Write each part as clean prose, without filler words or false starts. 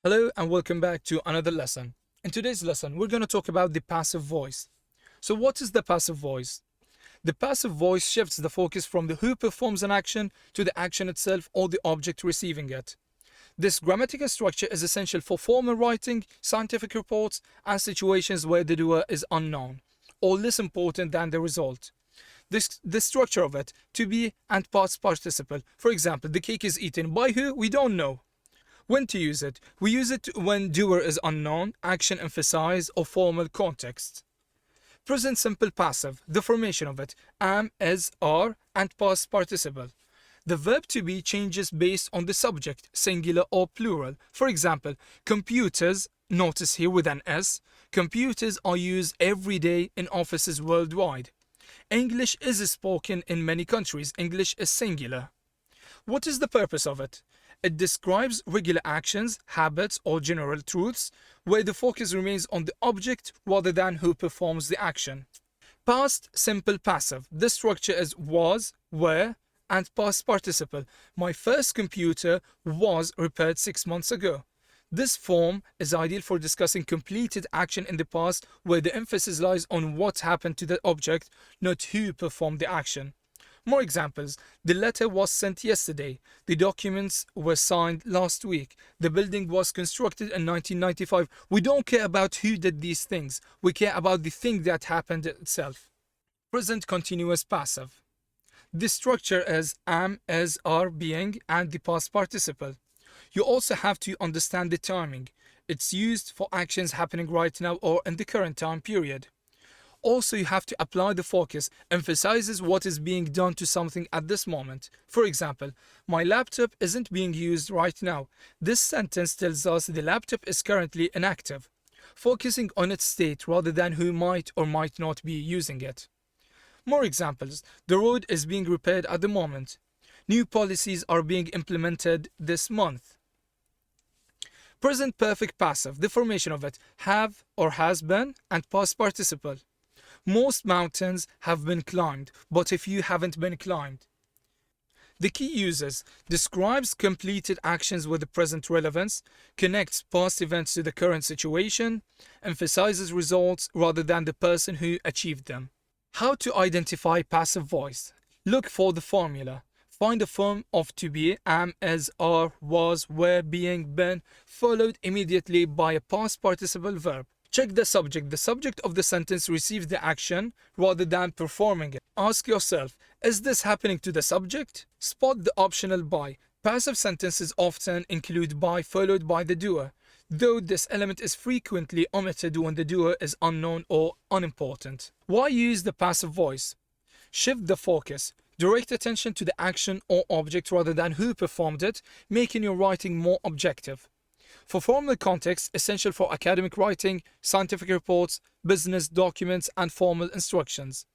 Hello and welcome back to another lesson. In today's lesson, we're going to talk about the passive voice. So what is the passive voice? The passive voice shifts the focus from the who performs an action to the action itself or the object receiving it. This grammatical structure is essential for formal writing, scientific reports, and situations where the doer is unknown, or less important than the result. The structure of it, to be and past participle. For example, the cake is eaten by who? We don't know. When to use it? We use it when doer is unknown, action emphasized, or formal context. Present simple passive, the formation of it, am, is, are, and past participle. The verb to be changes based on the subject, singular or plural. For example, computers, notice here with an S, computers are used every day in offices worldwide. English is spoken in many countries. English is singular. What is the purpose of it? It describes regular actions, habits, or general truths where the focus remains on the object rather than who performs the action. Past simple passive. The structure is was, were, and past participle. My first computer was repaired 6 months ago. This form is ideal for discussing completed action in the past where the emphasis lies on what happened to the object, not who performed the action. More examples. The letter was sent yesterday. The documents were signed last week. The building was constructed in 1995. We don't care about who did these things. We care about the thing that happened itself. Present continuous passive. The structure is am, is, are, being, and the past participle. You also have to understand the timing. It's used for actions happening right now or in the current time period. Also, you have to apply the focus, emphasizes what is being done to something at this moment. For example, my laptop isn't being used right now. This sentence tells us the laptop is currently inactive, focusing on its state rather than who might or might not be using it. More examples. The road is being repaired at the moment. New policies are being implemented this month. Present perfect passive, the formation of it, have or has been, and past participle. Most mountains have been climbed, but a few haven't been climbed. The key uses describes completed actions with the present relevance, connects past events to the current situation, emphasizes results rather than the person who achieved them. How to identify passive voice? Look for the formula. Find the form of to be, am, is, are, was, were, being, been, followed immediately by a past participle verb. Check the subject. The subject of the sentence receives the action rather than performing it. Ask yourself, is this happening to the subject? Spot the optional by. Passive sentences often include by followed by the doer, though this element is frequently omitted when the doer is unknown or unimportant. Why use the passive voice? Shift the focus. Direct attention to the action or object rather than who performed it, making your writing more objective. For formal context, essential for academic writing, scientific reports, business documents, and formal instructions.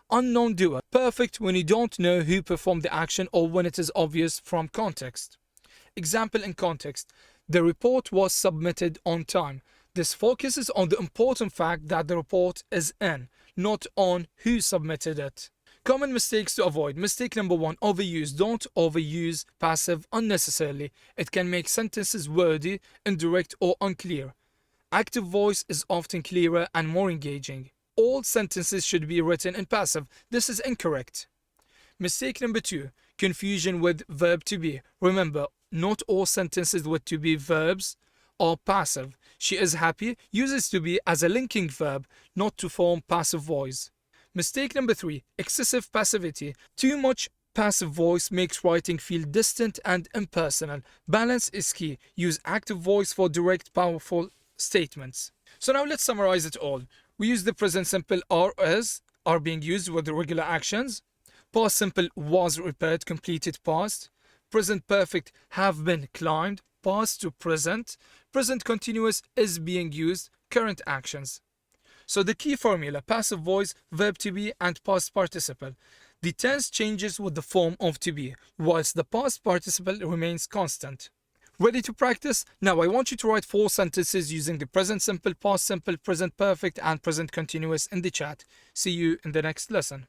Unknown doer. Perfect when you don't know who performed the action or when it is obvious from context. Example in context. The report was submitted on time. This focuses on the important fact that the report is in, not on who submitted it. Common mistakes to avoid. Mistake number 1, overuse. Don't overuse passive unnecessarily. It can make sentences wordy, indirect, or unclear. Active voice is often clearer and more engaging. All sentences should be written in passive. This is incorrect. Mistake number 2, confusion with verb to be. Remember, not all sentences with to be verbs are passive. She is happy uses to be as a linking verb, not to form passive voice. Mistake number 3, excessive passivity. Too much passive voice makes writing feel distant and impersonal. Balance is key. Use active voice for direct, powerful statements. So now let's summarize it all. We use the present simple are, is, are being used with the regular actions. Past simple was repaired, completed past. Present perfect have been climbed, past to present. Present continuous is being used, current actions. So the key formula, passive voice, verb to be, and past participle. The tense changes with the form of to be, whilst the past participle remains constant. Ready to practice? Now I want you to write 4 sentences using the present simple, past simple, present perfect, and present continuous in the chat. See you in the next lesson.